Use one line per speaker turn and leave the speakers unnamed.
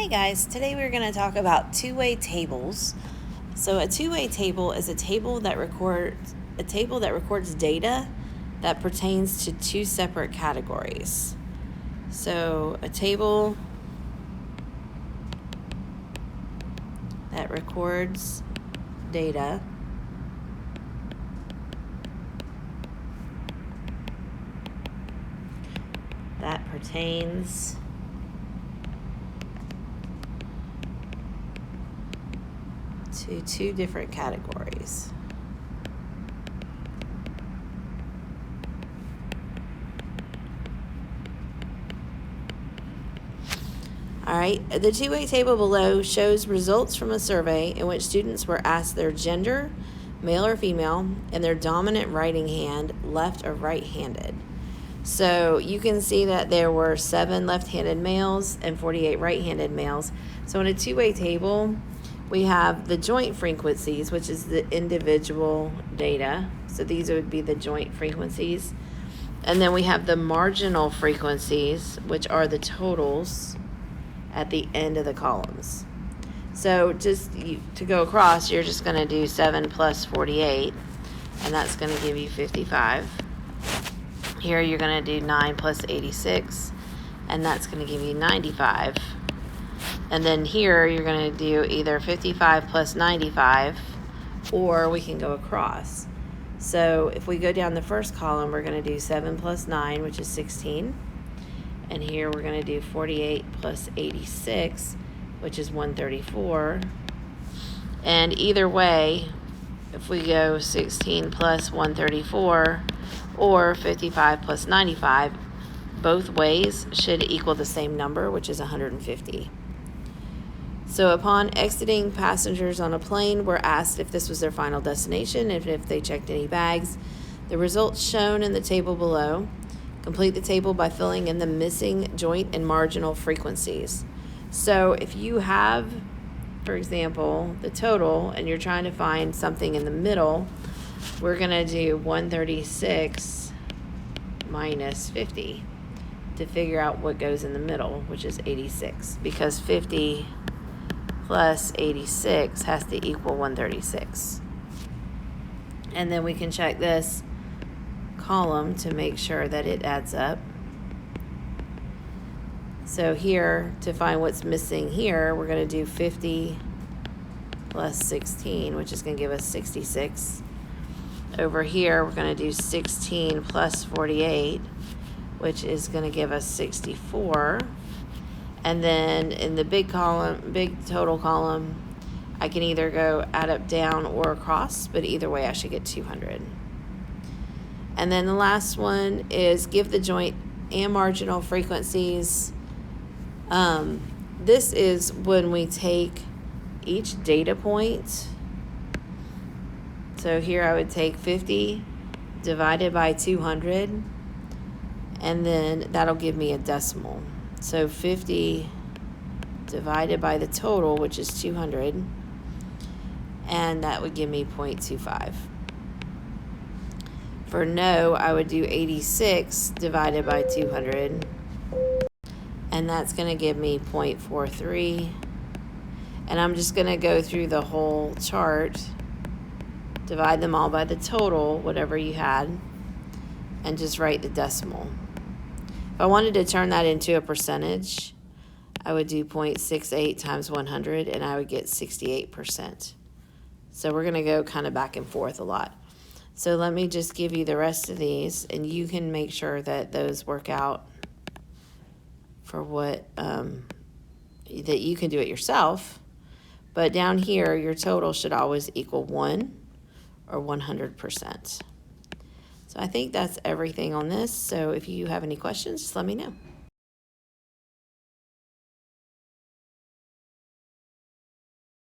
Hey guys, today we're going to talk about two-way tables. So a two-way table is a table that records data that pertains to two separate categories. So a table that records data that pertains to two different categories. All right, the two-way table below shows results from a survey in which students were asked their gender, male or female, and their dominant writing hand, left or right-handed. So you can see that there were 7 left-handed males and 48 right-handed males. So in a two-way table, we have the joint frequencies, which is the individual data. So these would be the joint frequencies. And then we have the marginal frequencies, which are the totals at the end of the columns. So just to go across, you're just going to do 7 plus 48, and that's going to give you 55. Here you're going to do 9 plus 86, and that's going to give you 95. And then here you're going to do either 55 plus 95, or we can go across. So if we go down the first column, we're going to do 7 plus 9, which is 16. And here we're going to do 48 plus 86, which is 134. And either way, if we go 16 plus 134 or 55 plus 95, both ways should equal the same number, which is 150. So upon exiting, passengers on a plane were asked if this was their final destination and if they checked any bags. The results shown in the table below. Complete the table by filling in the missing joint and marginal frequencies. So if you have, for example, the total and you're trying to find something in the middle, we're going to do 136 minus 50 to figure out what goes in the middle, which is 86, because 50 plus 86 has to equal 136. And then we can check this column to make sure that it adds up. So here, to find what's missing here, we're going to do 50 plus 16, which is going to give us 66. Over here, we're going to do 16 plus 48, which is going to give us 64. And then in the big total column, I can either go add up down or across, but either way I should get 200. And then the last one is give the joint and marginal frequencies. This is when we take each data point. So here I would take 50 divided by 200, and then that'll give me a decimal. So 50 divided by the total, which is 200, and that would give me 0.25. For no, I would do 86 divided by 200, and that's going to give me 0.43. And I'm just going to go through the whole chart, divide them all by the total, whatever you had, and just write the decimal. If I wanted to turn that into a percentage, I would do 0.68 times 100, and I would get 68%. So we're going to go kind of back and forth a lot. So let me just give you the rest of these, and you can make sure that those work out for what, that you can do it yourself. But down here, your total should always equal 1 or 100%. So I think that's everything on this. So if you have any questions, just let me know.